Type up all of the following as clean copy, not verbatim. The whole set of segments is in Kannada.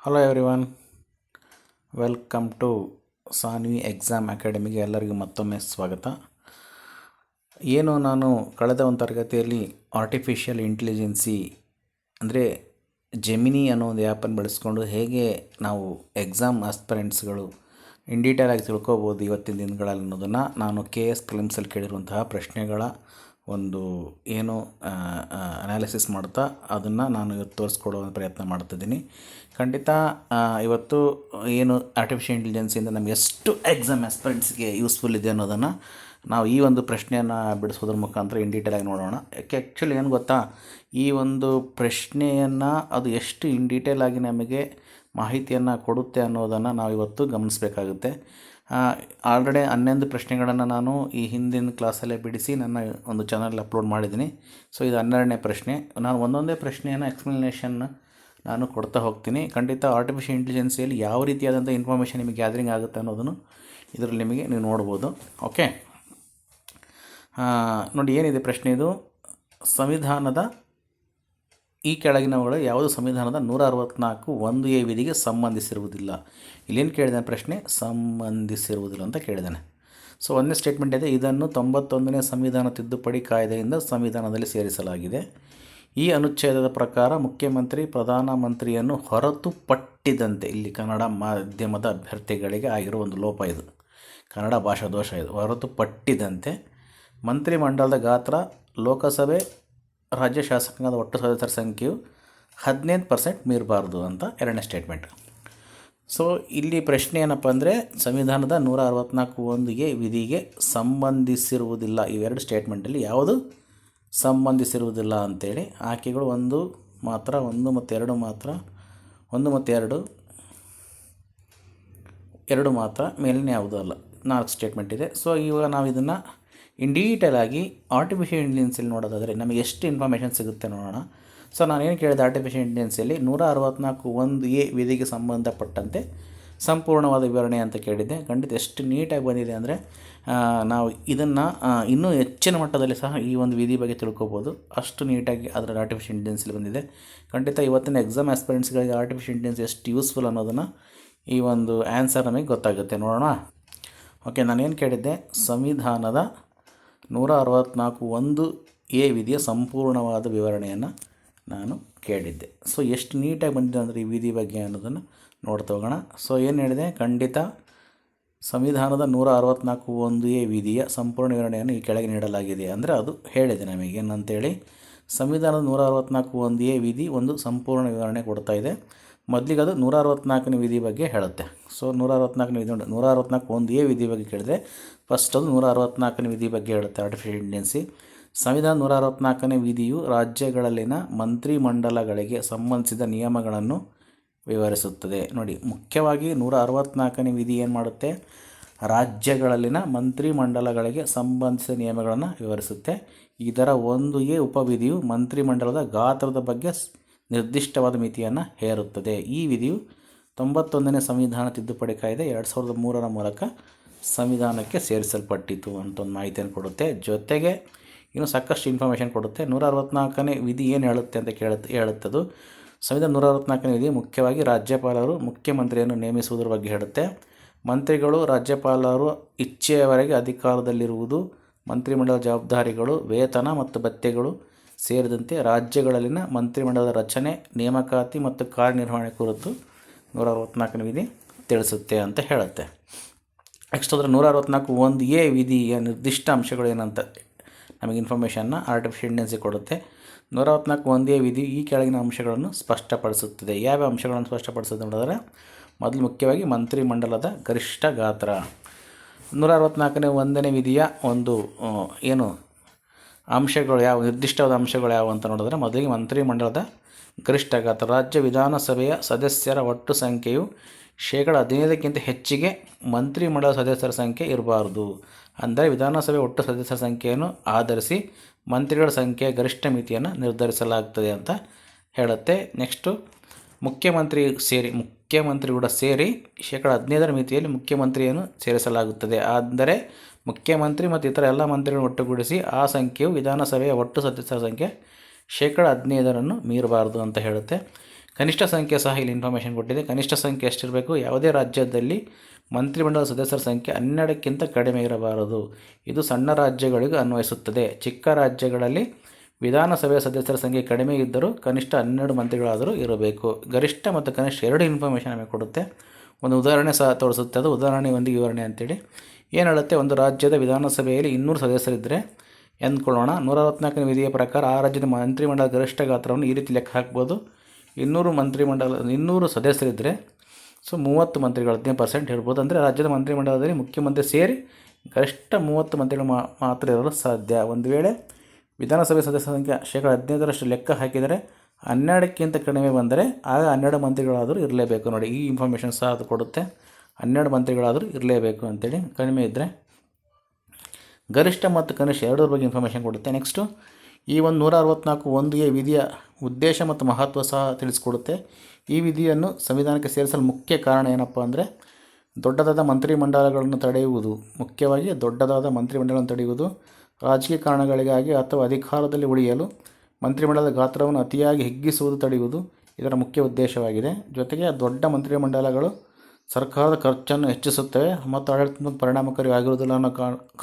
Hello everyone, welcome to Sanvi exam ಅಕಾಡೆಮಿಗೆ ಎಲ್ಲರಿಗೂ ಮತ್ತೊಮ್ಮೆ ಸ್ವಾಗತ. ನಾನು ಕಳೆದ ಒಂದು ತರಗತಿಯಲ್ಲಿ ಆರ್ಟಿಫಿಷಿಯಲ್ ಇಂಟೆಲಿಜೆನ್ಸಿ ಅಂದರೆ ಜೆಮಿನಿ ಅನ್ನೋ ಒಂದು ಆ್ಯಪನ್ನು ಬಳಸ್ಕೊಂಡು ಹೇಗೆ ನಾವು ಎಕ್ಸಾಮ್ ಆಸ್ಪಿರೆಂಟ್ಸ್ಗಳು ಇನ್ ಡೀಟೇಲ್ ಆಗಿ ತಿಳ್ಕೊಬೋದು ಇವತ್ತಿನ ದಿನಗಳಲ್ಲಿ ಅನ್ನೋದನ್ನು ನಾನು KS ಪ್ರಿಲಿಮ್ಸಲ್ಲಿ ಕೇಳಿರುವಂತಹ ಪ್ರಶ್ನೆಗಳ ಒಂದು ಅನಾಲಿಸಿಸ್ ಮಾಡ್ತಾ ಅದನ್ನು ನಾನು ಇವತ್ತು ತೋರಿಸ್ಕೊಡೋ ಪ್ರಯತ್ನ ಮಾಡ್ತಿದ್ದೀನಿ. ಖಂಡಿತ ಇವತ್ತು ಆರ್ಟಿಫಿಷಿಯಲ್ ಇಂಟೆಲಿಜೆನ್ಸಿಯಿಂದ ನಮಗೆ ಎಷ್ಟು ಎಕ್ಸಾಮ್ ಆಸ್ಪಿರೆಂಟ್ಸ್ಗೆ ಯೂಸ್ಫುಲ್ ಇದೆ ಅನ್ನೋದನ್ನು ನಾವು ಈ ಒಂದು ಪ್ರಶ್ನೆಯನ್ನು ಬಿಡಿಸೋದ್ರ ಮುಖಾಂತರ ಇನ್ ಡೀಟೇಲಾಗಿ ನೋಡೋಣ. ಆ್ಯಕ್ಚುಲಿ ಏನು ಗೊತ್ತಾ, ಈ ಒಂದು ಪ್ರಶ್ನೆಯನ್ನು ಅದು ಎಷ್ಟು ಇನ್ ಡೀಟೇಲಾಗಿ ನಮಗೆ ಮಾಹಿತಿಯನ್ನು ಕೊಡುತ್ತೆ ಅನ್ನೋದನ್ನು ನಾವು ಇವತ್ತು ಗಮನಿಸಬೇಕಾಗುತ್ತೆ. ಆಲ್ರೆಡಿ 11 ಪ್ರಶ್ನೆಗಳನ್ನು ನಾನು ಈ ಹಿಂದಿನ ಕ್ಲಾಸಲ್ಲೇ ಬಿಡಿಸಿ ನನ್ನ ಒಂದು ಚಾನಲ್ ಅಪ್ಲೋಡ್ ಮಾಡಿದ್ದೀನಿ. ಸೊ ಇದು 12ನೇ ಪ್ರಶ್ನೆ. ನಾನು ಒಂದೊಂದೇ ಪ್ರಶ್ನೆಯನ್ನು ಎಕ್ಸ್ಪ್ಲನೇಷನ್ನ ನಾನು ಕೊಡ್ತಾ ಹೋಗ್ತೀನಿ. ಖಂಡಿತ ಆರ್ಟಿಫಿಷಿಯಲ್ ಇಂಟೆಲಿಜೆನ್ಸಿಯಲ್ಲಿ ಯಾವ ರೀತಿಯಾದಂಥ ಇನ್ಫಾರ್ಮೇಷನ್ ನಿಮಗೆ ಗ್ಯಾದರಿಂಗ್ ಆಗುತ್ತೆ ಅನ್ನೋದನ್ನು ಇದರಲ್ಲಿ ನೀವು ನೋಡ್ಬೋದು. ಓಕೆ, ನೋಡಿ ಏನಿದೆ ಪ್ರಶ್ನೆ. ಇದು ಸಂವಿಧಾನದ ಈ ಕೆಳಗಿನವುಗಳು ಯಾವುದು ಸಂವಿಧಾನದ 164(1)A ವಿಧಿಗೆ ಸಂಬಂಧಿಸಿರುವುದಿಲ್ಲ. ಇಲ್ಲೇನು ಕೇಳಿದಾನೆ ಪ್ರಶ್ನೆ? ಸಂಬಂಧಿಸಿರುವುದಿಲ್ಲ ಅಂತ ಕೇಳಿದ್ದಾನೆ. ಸೊ ಒಂದನೇ ಸ್ಟೇಟ್ಮೆಂಟ್ ಇದೆ, ಇದನ್ನು 91ನೇ ಸಂವಿಧಾನ ತಿದ್ದುಪಡಿ ಕಾಯ್ದೆಯಿಂದ ಸಂವಿಧಾನದಲ್ಲಿ ಸೇರಿಸಲಾಗಿದೆ. ಈ ಅನುಚ್ಛೇದದ ಪ್ರಕಾರ ಮುಖ್ಯಮಂತ್ರಿ ಪ್ರಧಾನಮಂತ್ರಿಯನ್ನು ಹೊರತುಪಟ್ಟಿದಂತೆ, ಇಲ್ಲಿ ಕನ್ನಡ ಮಾಧ್ಯಮದ ಅಭ್ಯರ್ಥಿಗಳಿಗೆ ಆಗಿರೋ ಒಂದು ಲೋಪ ಇದು, ಕನ್ನಡ ಭಾಷಾ ದೋಷ ಇದು, ಹೊರತುಪಟ್ಟಿದಂತೆ ಮಂತ್ರಿಮಂಡಲದ ಗಾತ್ರ ಲೋಕಸಭೆ ರಾಜ್ಯ ಶಾಸಕಾಂಗದ ಒಟ್ಟು ಸದಸ್ಯರ ಸಂಖ್ಯೆಯು 15% ಮೀರಬಾರ್ದು ಅಂತ ಎರಡನೇ ಸ್ಟೇಟ್ಮೆಂಟ್. ಸೊ ಇಲ್ಲಿ ಪ್ರಶ್ನೆ ಏನಪ್ಪ ಅಂದರೆ, ಸಂವಿಧಾನದ 164(1)ಗೆ ವಿಧಿಗೆ ಸಂಬಂಧಿಸಿರುವುದಿಲ್ಲ. ಇವೆರಡು ಸ್ಟೇಟ್ಮೆಂಟಲ್ಲಿ ಯಾವುದು ಸಂಬಂಧಿಸಿರುವುದಿಲ್ಲ ಅಂಥೇಳಿ ಆಯ್ಕೆಗಳು ಒಂದು ಮಾತ್ರ, 1 ಮತ್ತು 2 ಮಾತ್ರ, 1 ಮತ್ತು 2 ಮಾತ್ರ, ಮೇಲಿನ ಯಾವುದೂ ಅಲ್ಲ. 4 ಸ್ಟೇಟ್ಮೆಂಟ್ ಇದೆ. ಸೊ ಇವಾಗ ನಾವು ಇದನ್ನು ಇನ್ ಡೀಟೇಲಾಗಿ ಆರ್ಟಿಫಿಷಿಯಲ್ ಇಂಟೆಲಿಜೆನ್ಸಿಯಲ್ಲಿ ನೋಡೋದಾದರೆ ನಮಗೆ ಎಷ್ಟು ಇನ್ಫಾರ್ಮೇಷನ್ ಸಿಗುತ್ತೆ ನೋಡೋಣ. ಸೊ ನಾನೇನು ಕೇಳಿದೆ, ಆರ್ಟಿಫಿಷಿಯಲ್ ಇಂಟೆಲಿಜೆನ್ಸಿಯಲ್ಲಿ 164(1)A ವಿಧಿಗೆ ಸಂಬಂಧಪಟ್ಟಂತೆ ಸಂಪೂರ್ಣವಾದ ವಿವರಣೆ ಅಂತ ಕೇಳಿದ್ದೆ. ಖಂಡಿತ ಎಷ್ಟು ನೀಟಾಗಿ ಬಂದಿದೆ ಅಂದರೆ ನಾವು ಇದನ್ನು ಇನ್ನೂ ಹೆಚ್ಚಿನ ಮಟ್ಟದಲ್ಲಿ ಸಹ ಈ ಒಂದು ವಿಧಿ ಬಗ್ಗೆ ತಿಳ್ಕೊಬೋದು. ಅಷ್ಟು ನೀಟಾಗಿ ಅದರ ಆರ್ಟಿಫಿಷಿಯಲ್ ಇಂಟೆಲಿಜೆನ್ಸಿಯಲ್ಲಿ ಬಂದಿದೆ. ಖಂಡಿತ ಇವತ್ತಿನ ಎಕ್ಸಾಮ್ ಆಸ್ಪಿರೆಂಟ್ಸ್ಗಳಿಗೆ ಆರ್ಟಿಫಿಷಿಯಲ್ ಇಂಟೆಲಿಜೆನ್ಸ್ ಎಷ್ಟು ಯೂಸ್ಫುಲ್ ಅನ್ನೋದನ್ನು ಈ ಒಂದು ಆನ್ಸರ್ ನಮಗೆ ಗೊತ್ತಾಗುತ್ತೆ. ನೋಡೋಣ. ಓಕೆ, ನಾನೇನು ಕೇಳಿದ್ದೆ, ಸಂವಿಧಾನದ 164(1)A ವಿಧಿಯ ಸಂಪೂರ್ಣವಾದ ವಿವರಣೆಯನ್ನು ನಾನು ಕೇಳಿದ್ದೆ. ಸೊ ಎಷ್ಟು ನೀಟಾಗಿ ಬಂದಿದೆ ಅಂದರೆ ಈ ವಿಧಿ ಬಗ್ಗೆ ಅನ್ನೋದನ್ನು ನೋಡ್ತಾ ಹೋಗೋಣ. ಸೊ ಏನು ಹೇಳಿದೆ, ಖಂಡಿತ ಸಂವಿಧಾನದ 164(1)A ವಿಧಿಯ ಸಂಪೂರ್ಣ ವಿವರಣೆಯನ್ನು ಈ ಕೆಳಗೆ ನೀಡಲಾಗಿದೆ ಅಂದರೆ ಅದು ಹೇಳಿದೆ ನಮಗೆ ಏನಂತೇಳಿ. ಸಂವಿಧಾನದ 164(1)A ವಿಧಿ ಒಂದು ಸಂಪೂರ್ಣ ವಿವರಣೆ ಕೊಡ್ತಾ ಇದೆ. ಮೊದಲಿಗೆ ಅದು 164ನೇ ವಿಧಿ ಬಗ್ಗೆ ಹೇಳುತ್ತೆ. ಸೊ 164ನೇ ವಿಧಿ ಉಂಟು, 164(1)A ವಿಧಿ ಬಗ್ಗೆ ಕೇಳಿದರೆ ಫಸ್ಟ್ ಅದು 164ನೇ ವಿಧಿ ಬಗ್ಗೆ ಹೇಳುತ್ತೆ ಆರ್ಟಿಫಿಷಿಯಲ್ ಇಂಟೆಲಿಜೆನ್ಸಿ. ಸಂವಿಧಾನ 164ನೇ ವಿಧಿಯು ರಾಜ್ಯಗಳಲ್ಲಿನ ಮಂತ್ರಿಮಂಡಲಗಳಿಗೆ ಸಂಬಂಧಿಸಿದ ನಿಯಮಗಳನ್ನು ವಿವರಿಸುತ್ತದೆ. ನೋಡಿ, ಮುಖ್ಯವಾಗಿ 164ನೇ ವಿಧಿ ಏನು ಮಾಡುತ್ತೆ, ರಾಜ್ಯಗಳಲ್ಲಿನ ಮಂತ್ರಿಮಂಡಲಗಳಿಗೆ ಸಂಬಂಧಿಸಿದ ನಿಯಮಗಳನ್ನು ವಿವರಿಸುತ್ತೆ. ಇದರ 1A ಉಪವಿಧಿಯು ಮಂತ್ರಿಮಂಡಲದ ಗಾತ್ರದ ಬಗ್ಗೆ ನಿರ್ದಿಷ್ಟವಾದ ಮಿತಿಯನ್ನು ಹೇರುತ್ತದೆ. ಈ ವಿಧಿಯು 91ನೇ ಸಂವಿಧಾನ ತಿದ್ದುಪಡಿ ಕಾಯ್ದೆ 2003ರ ಮೂಲಕ ಸಂವಿಧಾನಕ್ಕೆ ಸೇರಿಸಲ್ಪಟ್ಟಿತು ಅಂತ ಒಂದು ಮಾಹಿತಿಯನ್ನು ಕೊಡುತ್ತೆ. ಜೊತೆಗೆ ಇನ್ನೂ ಸಾಕಷ್ಟು ಇನ್ಫಾರ್ಮೇಷನ್ ಕೊಡುತ್ತೆ. 164ನೇ ವಿಧಿ ಏನು ಹೇಳುತ್ತೆ ಅಂತ ಹೇಳುತ್ತದು. ಸಂವಿಧಾನ 164ನೇ ವಿಧಿ ಮುಖ್ಯವಾಗಿ ರಾಜ್ಯಪಾಲರು ಮುಖ್ಯಮಂತ್ರಿಯನ್ನು ನೇಮಿಸುವುದರ ಬಗ್ಗೆ ಹೇಳುತ್ತೆ. ಮಂತ್ರಿಗಳು ರಾಜ್ಯಪಾಲರು ಇಚ್ಛೆಯವರೆಗೆ ಅಧಿಕಾರದಲ್ಲಿರುವುದು, ಮಂತ್ರಿಮಂಡಲ ಜವಾಬ್ದಾರಿಗಳು, ವೇತನ ಮತ್ತು ಭತ್ಯೆಗಳು ಸೇರಿದಂತೆ ರಾಜ್ಯಗಳಲ್ಲಿನ ಮಂತ್ರಿಮಂಡಲದ ರಚನೆ, ನೇಮಕಾತಿ ಮತ್ತು ಕಾರ್ಯನಿರ್ವಹಣೆ ಕುರಿತು 164ನೇ ವಿಧಿ ತಿಳಿಸುತ್ತೆ ಅಂತ ಹೇಳುತ್ತೆ. ನೆಕ್ಸ್ಟ್ ಅದರ 164(1)A ವಿಧಿಯ ನಿರ್ದಿಷ್ಟ ಅಂಶಗಳು ಏನಂತ ನಮಗೆ ಇನ್ಫಾರ್ಮೇಷನ್ನ ಆರ್ಟಿಫಿಷಿಯಲ್ ಇಂಟೆಲಿಜೆನ್ಸಿ ಕೊಡುತ್ತೆ. 164(1)A ವಿಧಿ ಈ ಕೆಳಗಿನ ಅಂಶಗಳನ್ನು ಸ್ಪಷ್ಟಪಡಿಸುತ್ತದೆ. ಯಾವ ಅಂಶಗಳನ್ನು ಸ್ಪಷ್ಟಪಡಿಸುತ್ತೆ ನೋಡಿದ್ರೆ, ಮೊದಲು ಮುಖ್ಯವಾಗಿ ಮಂತ್ರಿಮಂಡಲದ ಗರಿಷ್ಠ ಗಾತ್ರ. 164ನೇ ವಿಧಿಯ ಒಂದು ಅಂಶಗಳು ಯಾವ, ನಿರ್ದಿಷ್ಟವಾದ ಅಂಶಗಳು ಯಾವ ಅಂತ ನೋಡಿದ್ರೆ, ಮೊದಲಿಗೆ ಮಂತ್ರಿಮಂಡಲದ ಗರಿಷ್ಠ ಗಾತ್ರ. ರಾಜ್ಯ ವಿಧಾನಸಭೆಯ ಸದಸ್ಯರ ಒಟ್ಟು ಸಂಖ್ಯೆಯು 15%ಕ್ಕಿಂತ ಹೆಚ್ಚಿಗೆ ಮಂತ್ರಿಮಂಡಲ ಸದಸ್ಯರ ಸಂಖ್ಯೆ ಇರಬಾರ್ದು. ಅಂದರೆ ವಿಧಾನಸಭೆ ಒಟ್ಟು ಸದಸ್ಯರ ಸಂಖ್ಯೆಯನ್ನು ಆಧರಿಸಿ ಮಂತ್ರಿಗಳ ಸಂಖ್ಯೆಯ ಗರಿಷ್ಠ ಮಿತಿಯನ್ನು ನಿರ್ಧರಿಸಲಾಗುತ್ತದೆ ಅಂತ ಹೇಳುತ್ತೆ. ನೆಕ್ಸ್ಟು ಮುಖ್ಯಮಂತ್ರಿ ಕೂಡ ಸೇರಿ 15% ಮಿತಿಯಲ್ಲಿ ಮುಖ್ಯಮಂತ್ರಿಯನ್ನು ಸೇರಿಸಲಾಗುತ್ತದೆ. ಅಂದರೆ ಮುಖ್ಯಮಂತ್ರಿ ಮತ್ತು ಇತರ ಎಲ್ಲ ಮಂತ್ರಿಗಳನ್ನು ಒಟ್ಟುಗೂಡಿಸಿ ಆ ಸಂಖ್ಯೆಯು ವಿಧಾನಸಭೆಯ ಒಟ್ಟು ಸದಸ್ಯರ ಸಂಖ್ಯೆ 15% ಮೀರಬಾರ್ದು ಅಂತ ಹೇಳುತ್ತೆ. ಕನಿಷ್ಠ ಸಂಖ್ಯೆ ಸಹ ಇಲ್ಲಿ ಇನ್ಫಾರ್ಮೇಷನ್ ಕೊಟ್ಟಿದೆ. ಕನಿಷ್ಠ ಸಂಖ್ಯೆ ಎಷ್ಟಿರಬೇಕು? ಯಾವುದೇ ರಾಜ್ಯದಲ್ಲಿ ಮಂತ್ರಿಮಂಡಲದ ಸದಸ್ಯರ ಸಂಖ್ಯೆ 12ಕ್ಕಿಂತ ಕಡಿಮೆ ಇರಬಾರದು. ಇದು ಸಣ್ಣ ರಾಜ್ಯಗಳಿಗೂ ಅನ್ವಯಿಸುತ್ತದೆ. ಚಿಕ್ಕ ರಾಜ್ಯಗಳಲ್ಲಿ ವಿಧಾನಸಭೆಯ ಸದಸ್ಯರ ಸಂಖ್ಯೆ ಕಡಿಮೆ ಇದ್ದರೂ ಕನಿಷ್ಠ 12 ಮಂತ್ರಿಗಳಾದರೂ ಇರಬೇಕು. ಗರಿಷ್ಠ ಮತ್ತು ಕನಿಷ್ಠ 2 ಇನ್ಫಾರ್ಮೇಷನ್ ನಮಗೆ ಕೊಡುತ್ತೆ. ಒಂದು ಉದಾಹರಣೆ ಸಹ ತೋರಿಸುತ್ತೆ. ಅದು ಉದಾಹರಣೆ ಒಂದು ವಿವರಣೆ ಅಂತೇಳಿ ಏನು ಹೇಳುತ್ತೆ? ಒಂದು ರಾಜ್ಯದ ವಿಧಾನಸಭೆಯಲ್ಲಿ 200 ಸದಸ್ಯರಿದ್ದರೆ ಎಂದ್ಕೊಳ್ಳೋಣ. 164ನೇ ವಿಧಿಯ ಪ್ರಕಾರ ಆ ರಾಜ್ಯದ ಮಂತ್ರಿಮಂಡಲದ ಗರಿಷ್ಠ ಗಾತ್ರವನ್ನು ಈ ರೀತಿ ಲೆಕ್ಕ ಹಾಕ್ಬೋದು. 200 ಸದಸ್ಯರಿದ್ದರೆ 30 ಮಂತ್ರಿಗಳು 15% ಇರ್ಬೋದು. ಅಂದರೆ ರಾಜ್ಯದ ಮಂತ್ರಿಮಂಡಲದಲ್ಲಿ ಮುಖ್ಯಮಂತ್ರಿ ಸೇರಿ ಗರಿಷ್ಠ 30 ಮಂತ್ರಿಗಳು ಮಾತ್ರ ಇರಲು ಸಾಧ್ಯ. ಒಂದು ವೇಳೆ ವಿಧಾನಸಭೆ ಸದಸ್ಯರ ಸಂಖ್ಯೆ 15% ಲೆಕ್ಕ ಹಾಕಿದರೆ 12ಕ್ಕಿಂತ ಕಡಿಮೆ ಬಂದರೆ ಆಗ 12 ಮಂತ್ರಿಗಳಾದರೂ ಇರಲೇಬೇಕು. ನೋಡಿ, ಈ ಇನ್ಫಾರ್ಮೇಷನ್ ಸಹ ಅದು ಕೊಡುತ್ತೆ. 12 ಮಂತ್ರಿಗಳಾದರೂ ಇರಲೇಬೇಕು ಅಂತೇಳಿ. ಕಡಿಮೆ ಇದ್ದರೆ ಗರಿಷ್ಠ ಮತ್ತು ಕನಿಷ್ಠ ಎರಡರ ಬಗ್ಗೆ ಇನ್ಫಾರ್ಮೇಷನ್ ಕೊಡುತ್ತೆ. ನೆಕ್ಸ್ಟು ಈ ಒಂದು 164(1)ಗೆ ವಿಧಿಯ ಉದ್ದೇಶ ಮತ್ತು ಮಹತ್ವ ಸಹ ತಿಳಿಸ್ಕೊಡುತ್ತೆ. ಈ ವಿಧಿಯನ್ನು ಸಂವಿಧಾನಕ್ಕೆ ಸೇರಿಸಲು ಮುಖ್ಯ ಕಾರಣ ಏನಪ್ಪ ಅಂದರೆ ದೊಡ್ಡದಾದ ಮಂತ್ರಿಮಂಡಲಗಳನ್ನು ತಡೆಯುವುದು. ಮುಖ್ಯವಾಗಿ ದೊಡ್ಡದಾದ ಮಂತ್ರಿಮಂಡಲಗಳನ್ನು ತಡೆಯುವುದು, ರಾಜಕೀಯ ಕಾರಣಗಳಿಗಾಗಿ ಅಥವಾ ಅಧಿಕಾರದಲ್ಲಿ ಉಳಿಯಲು ಮಂತ್ರಿಮಂಡಲದ ಗಾತ್ರವನ್ನು ಅತಿಯಾಗಿ ಹಿಗ್ಗಿಸುವುದು ತಡೆಯುವುದು ಇದರ ಮುಖ್ಯ ಉದ್ದೇಶವಾಗಿದೆ. ಜೊತೆಗೆ ದೊಡ್ಡ ಮಂತ್ರಿಮಂಡಲಗಳು ಸರ್ಕಾರದ ಖರ್ಚನ್ನು ಹೆಚ್ಚಿಸುತ್ತವೆ ಮತ್ತು ಆಡಳಿತ ಪರಿಣಾಮಕಾರಿಯಾಗಿರುವುದಿಲ್ಲ ಅನ್ನೋ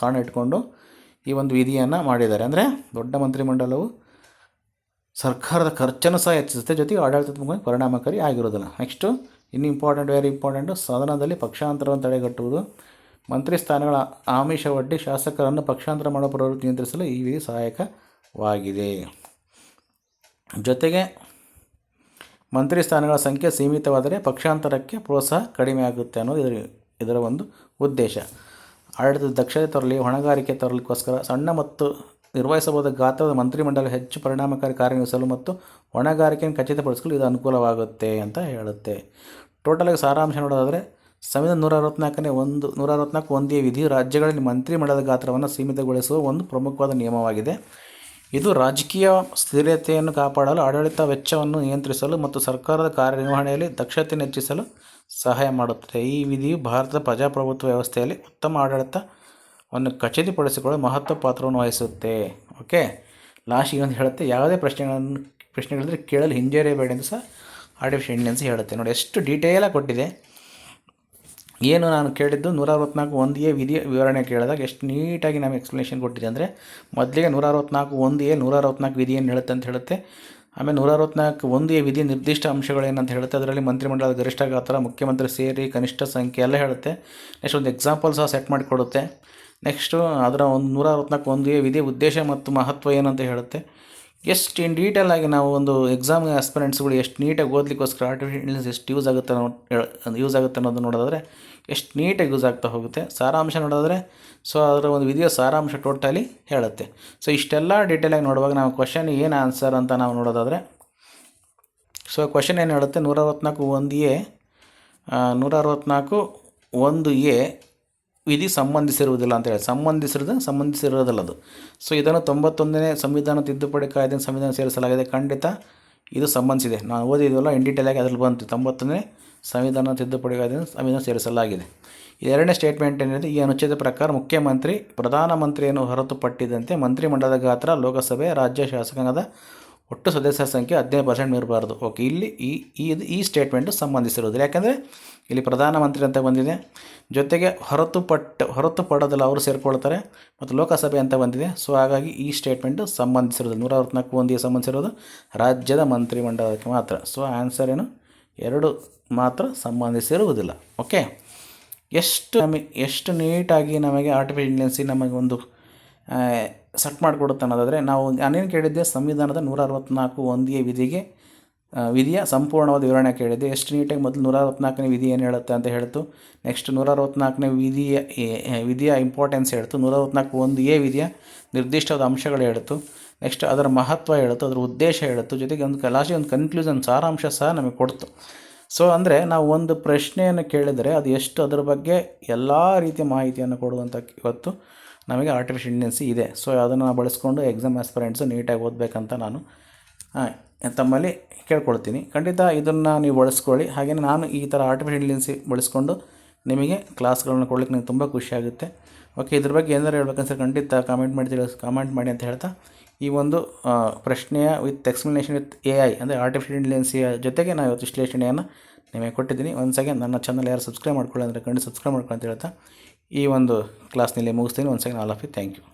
ಕಾರಣ ಇಟ್ಕೊಂಡು ಈ ಒಂದು ವಿಧಿಯನ್ನು ಮಾಡಿದ್ದಾರೆ. ಅಂದರೆ ದೊಡ್ಡ ಮಂತ್ರಿಮಂಡಲವು ಸರ್ಕಾರದ ಖರ್ಚನ್ನು ಸಹ ಹೆಚ್ಚಿಸುತ್ತೆ, ಜೊತೆಗೆ ಆಡಳಿತಾತ್ಮಕ ಪರಿಣಾಮಕಾರಿ ಆಗಿರೋದಿಲ್ಲ. ನೆಕ್ಸ್ಟು ಇನ್ನು ವೆರಿ ಇಂಪಾರ್ಟೆಂಟು, ಸದನದಲ್ಲಿ ಪಕ್ಷಾಂತರವನ್ನು ತಡೆಗಟ್ಟುವುದು. ಮಂತ್ರಿ ಸ್ಥಾನಗಳ ಆಮಿಷವೊಡ್ಡಿ ಶಾಸಕರನ್ನು ಪಕ್ಷಾಂತರ ಮಾಡುವ ಪ್ರವೃತ್ತಿ ನಿಯಂತ್ರಿಸಲು ಈ ವಿಧಿ ಸಹಾಯಕವಾಗಿದೆ. ಜೊತೆಗೆ ಮಂತ್ರಿ ಸ್ಥಾನಗಳ ಸಂಖ್ಯೆ ಸೀಮಿತವಾದರೆ ಪಕ್ಷಾಂತರಕ್ಕೆ ಪ್ರೋತ್ಸಾಹ ಕಡಿಮೆ ಆಗುತ್ತೆ ಅನ್ನೋದು ಇದರ ಒಂದು ಉದ್ದೇಶ. ಆಡಳಿತದ ದಕ್ಷತೆ ತರಲಿ, ಹೊಣೆಗಾರಿಕೆ ತರಲಿಕ್ಕೋಸ್ಕರ ಸಣ್ಣ ಮತ್ತು ನಿರ್ವಹಿಸಬಹುದಾದ ಗಾತ್ರದ ಮಂತ್ರಿಮಂಡಲ ಹೆಚ್ಚು ಪರಿಣಾಮಕಾರಿ ಕಾರ್ಯನಿರ್ವಹಿಸಲು ಮತ್ತು ಹೊಣೆಗಾರಿಕೆಯನ್ನು ಖಚಿತಪಡಿಸಲು ಇದು ಅನುಕೂಲವಾಗುತ್ತೆ ಅಂತ ಹೇಳುತ್ತೆ. ಟೋಟಲಾಗಿ ಸಾರಾಂಶ ನೋಡೋದಾದರೆ ಸಂವಿಧಾನ 164(1)ಯ ವಿಧಿ ರಾಜ್ಯಗಳಲ್ಲಿ ಮಂತ್ರಿಮಂಡಲದ ಗಾತ್ರವನ್ನು ಸೀಮಿತಗೊಳಿಸುವ ಒಂದು ಪ್ರಮುಖವಾದ ನಿಯಮವಾಗಿದೆ. ಇದು ರಾಜಕೀಯ ಸ್ಥಿರತೆಯನ್ನು ಕಾಪಾಡಲು, ಆಡಳಿತ ವೆಚ್ಚವನ್ನು ನಿಯಂತ್ರಿಸಲು ಮತ್ತು ಸರ್ಕಾರದ ಕಾರ್ಯನಿರ್ವಹಣೆಯಲ್ಲಿ ದಕ್ಷತೆಯನ್ನು ಹೆಚ್ಚಿಸಲು ಸಹಾಯ ಮಾಡುತ್ತದೆ. ಈ ವಿಧಿಯು ಭಾರತದ ಪ್ರಜಾಪ್ರಭುತ್ವ ವ್ಯವಸ್ಥೆಯಲ್ಲಿ ಉತ್ತಮ ಆಡಳಿತವನ್ನು ಖಚಿತಪಡಿಸಿಕೊಳ್ಳಲು ಮಹತ್ವ ಪಾತ್ರವನ್ನು ವಹಿಸುತ್ತೆ. ಓಕೆ, ಲಾಸ್ಟಿಗೆ ಒಂದು ಹೇಳುತ್ತೆ, ಯಾವುದೇ ಪ್ರಶ್ನೆಗಳಿದ್ದರೆ ಕೇಳಲು ಹಿಂಜರಿಯಬೇಡಿ ಅಂತ ಸಹ ಆರ್ಟಿಫಿಷಿಯಲ್ ಇಂಟೆಲಿಜೆನ್ಸ್ ಹೇಳುತ್ತೆ. ನೋಡಿ, ಎಷ್ಟು ಡೀಟೇಲಾಗಿ ಕೊಟ್ಟಿದೆ. ಏನು ನಾನು ಕೇಳಿದ್ದು 164(1)ಯ ವಿಧಿಯ ವಿವರಣೆ ಕೇಳಿದಾಗ ಎಷ್ಟು ನೀಟಾಗಿ ನಮಗೆ ಎಕ್ಸ್ಪ್ಲನೇಷನ್ ಕೊಟ್ಟಿದೆ ಅಂದರೆ, ಮೊದಲಿಗೆ 164(1)ಯ 164 ವಿಧಿ ಏನು ಹೇಳುತ್ತೆ ಅಂತ ಹೇಳುತ್ತೆ. ಆಮೇಲೆ 164(1)ಯ ವಿಧಿ ನಿರ್ದಿಷ್ಟ ಅಂಶಗಳೇನಂತ ಹೇಳುತ್ತೆ. ಅದರಲ್ಲಿ ಮಂತ್ರಿಮಂಡಲದ ಗರಿಷ್ಠ ಗಾತ್ರ, ಮುಖ್ಯಮಂತ್ರಿ ಸೇರಿ ಕನಿಷ್ಠ ಸಂಖ್ಯೆ ಎಲ್ಲ ಹೇಳುತ್ತೆ. ನೆಕ್ಸ್ಟ್ ಒಂದು ಎಕ್ಸಾಂಪಲ್ ಸಹ ಸೆಟ್ ಮಾಡಿಕೊಡುತ್ತೆ. ನೆಕ್ಸ್ಟು ಅದರ ಒಂದು 164(1)ಯ ವಿಧಿಯ ಉದ್ದೇಶ ಮತ್ತು ಮಹತ್ವ ಏನಂತ ಹೇಳುತ್ತೆ. ಎಷ್ಟು ಇನ್ ಡೀಟೇಲ್ ಆಗಿ ನಾವು ಒಂದು ಎಕ್ಸಾಮ್ ಆಸ್ಪಿರೆಂಟ್ಸ್ಗಳು ಎಷ್ಟು ನೀಟಾಗಿ ಓದಲಿಕ್ಕೋಸ್ಕರ ಆರ್ಟಿಫಿಷಿಯಲ್ ಇಂಟೆಲಿಜೆನ್ಸ್ ಎಷ್ಟು ಯೂಸ್ ಆಗುತ್ತೆ ಅನ್ನೋದು ನೋಡೋದಾದರೆ ಎಷ್ಟು ನೀಟಾಗಿ ಯೂಸ್ ಆಗ್ತಾ ಹೋಗುತ್ತೆ. ಸಾರಾಂಶ ನೋಡೋದಾದರೆ ಅದರ ಒಂದು ವಿಧಿಯ ಸಾರಾಂಶ ಟೋಟಲಿ ಹೇಳುತ್ತೆ. ಇಷ್ಟೆಲ್ಲ ಡೀಟೇಲಾಗಿ ನೋಡುವಾಗ ನಾವು ಕ್ವಶನ್ ಏನು ಆನ್ಸರ್ ಅಂತ ನಾವು ನೋಡೋದಾದರೆ, ಕ್ವಶನ್ ಏನು ಹೇಳುತ್ತೆ, 164(1)(a) ವಿಧಿ ಸಂಬಂಧಿಸಿರುವುದಿಲ್ಲ ಅಂತ ಹೇಳಿ. ಸಂಬಂಧಿಸಿರೋದಿಲ್ಲ ಅದು. ಇದನ್ನು 91ನೇ ಸಂವಿಧಾನ ತಿದ್ದುಪಡಿ ಕಾಯ್ದೆಯನ್ನು ಸಂವಿಧಾನ ಸೇರಿಸಲಾಗಿದೆ. ಖಂಡಿತ ಇದು ಸಂಬಂಧಿಸಿದೆ. ನಾವು ಓದಿದ್ವಲ್ಲ ಇನ್ ಡೀಟೇಲಾಗಿ ಅದ್ರಲ್ಲಿ ಬಂತು. 91ನೇ ಸಂವಿಧಾನ ತಿದ್ದುಪಡಿ ಕಾಯ್ದೆಯನ್ನು ಸಂವಿಧಾನ ಸೇರಿಸಲಾಗಿದೆ. ಎರಡನೇ ಸ್ಟೇಟ್ಮೆಂಟ್ ಏನಿದೆ, ಈ ಅನುಚ್ಛೇದ ಪ್ರಕಾರ ಮುಖ್ಯಮಂತ್ರಿ ಪ್ರಧಾನಮಂತ್ರಿಯನ್ನು ಹೊರತುಪಟ್ಟಿದ್ದಂತೆ ಮಂತ್ರಿಮಂಡಲದ ಗಾತ್ರ ಲೋಕಸಭೆ, ರಾಜ್ಯ ಶಾಸಕಾಂಗದ ಒಟ್ಟು ಸದಸ್ಯರ ಸಂಖ್ಯೆ 15% ಮೀರಬಾರ್ದು. ಓಕೆ, ಇಲ್ಲಿ ಈ ಸ್ಟೇಟ್ಮೆಂಟು ಸಂಬಂಧಿಸಿರೋದಿಲ್ಲ. ಯಾಕಂದರೆ ಇಲ್ಲಿ ಪ್ರಧಾನಮಂತ್ರಿ ಅಂತ ಬಂದಿದೆ, ಜೊತೆಗೆ ಹೊರತುಪಡೋದಿಲ್ಲ ಅವರು ಸೇರಿಕೊಳ್ತಾರೆ, ಮತ್ತು ಲೋಕಸಭೆ ಅಂತ ಬಂದಿದೆ. ಹಾಗಾಗಿ ಈ ಸ್ಟೇಟ್ಮೆಂಟು ಸಂಬಂಧಿಸಿರೋದು 164(1)ಗೆ ಸಂಬಂಧಿಸಿರೋದು ರಾಜ್ಯದ ಮಂತ್ರಿಮಂಡಲಕ್ಕೆ ಮಾತ್ರ. ಆನ್ಸರ್ ಏನು, 2 ಮಾತ್ರ ಸಂಬಂಧಿಸಿರುವುದಿಲ್ಲ. ಓಕೆ, ಎಷ್ಟು ನೀಟಾಗಿ ನಮಗೆ ಆರ್ಟಿಫಿಷಿಯಲ್ ಇಂಟೆಲಿಜೆನ್ಸ್ ನಮಗೆ ಒಂದು ಸೆಟ್ ಮಾಡಿಕೊಡುತ್ತೆ ಅನ್ನೋದಾದರೆ, ನಾನೇನು ಕೇಳಿದ್ದೆ, ಸಂವಿಧಾನದ 164(1)ಯ ವಿಧಿಯ ಸಂಪೂರ್ಣವಾದ ವಿವರಣೆ ಕೇಳಿದ್ದೆ. ಎಷ್ಟು ನೀಟಾಗಿ ಮೊದಲು 164ನೇ ವಿಧಿ ಏನು ಹೇಳುತ್ತೆ ಅಂತ ಹೇಳ್ತು. ನೆಕ್ಸ್ಟ್ 164ನೇ ವಿಧಿಯ ಇಂಪಾರ್ಟೆನ್ಸ್ ಹೇಳ್ತು. 164(1)(a) ವಿಧಿಯ ನಿರ್ದಿಷ್ಟವಾದ ಅಂಶಗಳು ಹೇಳ್ತು. ನೆಕ್ಸ್ಟ್ ಅದರ ಮಹತ್ವ ಹೇಳ್ತು, ಅದರ ಉದ್ದೇಶ ಹೇಳ್ತು. ಜೊತೆಗೆ ಲಾಸ್ಟಿಗೆ ಒಂದು ಕನ್ಕ್ಲೂಷನ್ ಸಾರಾಂಶ ಸಹ ನಮಗೆ ಕೊಡ್ತು. ಅಂದರೆ ನಾವು ಒಂದು ಪ್ರಶ್ನೆಯನ್ನು ಕೇಳಿದರೆ ಅದು ಎಷ್ಟು ಅದರ ಬಗ್ಗೆ ಎಲ್ಲ ರೀತಿಯ ಮಾಹಿತಿಯನ್ನು ಕೊಡುವಂಥ ಇವತ್ತು ನಮಗೆ ಆರ್ಟಿಫಿಷಿಯಲ್ ಇಂಟೆಲಿಜೆನ್ಸ್ ಇದೆ. ಅದನ್ನು ಬಳಸ್ಕೊಂಡು ಎಕ್ಸಾಮ್ ಆಸ್ಪಿರೆಂಟ್ಸು ನೀಟಾಗಿ ಓದಬೇಕಂತ ನಾನು ತಮ್ಮಲ್ಲಿ ಕೇಳ್ಕೊಳ್ತೀನಿ. ಖಂಡಿತ ಇದನ್ನು ನೀವು ಬಳಸ್ಕೊಳ್ಳಿ. ಹಾಗೆಯೇ ನಾನು ಈ ಥರ ಆರ್ಟಿಫಿಷಿಯಲ್ ಇಂಟೆಲಿಜೆನ್ಸ್ ಬಳಸ್ಕೊಂಡು ನಿಮಗೆ ಕ್ಲಾಸ್ಗಳನ್ನು ಕೊಡಲಿಕ್ಕೆ ನನಗೆ ತುಂಬ ಖುಷಿಯಾಗುತ್ತೆ. ಓಕೆ, ಇದ್ರ ಬಗ್ಗೆ ಏನಾದ್ರು ಹೇಳ್ಬೇಕಂದ್ರೆ ಖಂಡಿತ ಕಾಮೆಂಟ್ ಮಾಡಿ ಅಂತ ಹೇಳ್ತಾ ಈ ಒಂದು ಪ್ರಶ್ನೆಯ ವಿತ್ ಎಕ್ಸ್ಪ್ಲನೇಷನ್ ವಿತ್ AI ಅಂದರೆ ಆರ್ಟಿಫಿಷಿಯಲ್ ಇಂಟೆಲಿಜೆನ್ಸಿಯ ಜೊತೆಗೆ ನಾನು ಇವತ್ತು ವಿಶ್ಲೇಷಣೆಯನ್ನು ನಿಮಗೆ ಕೊಟ್ಟಿದ್ದೀನಿ. ಒನ್ಸ್ ಅಗೇನ್ ನನ್ನ ಚಾನಲ್ ಯಾರು ಸಬ್ಸ್ಕ್ರೈಬ್ ಮಾಡ್ಕೊಳ್ಳಿ ಅಂದರೆ ಖಂಡಿತ ಸಬ್ಸ್ಕ್ರೈಬ್ ಮಾಡ್ಕೊಳ್ಳಿ ಅಂತ ಹೇಳ್ತಾ ಈ ಒಂದು ಕ್ಲಾಸ್ನಲ್ಲಿ ಮುಗಿಸ್ತೀನಿ. Once again all of you thank you.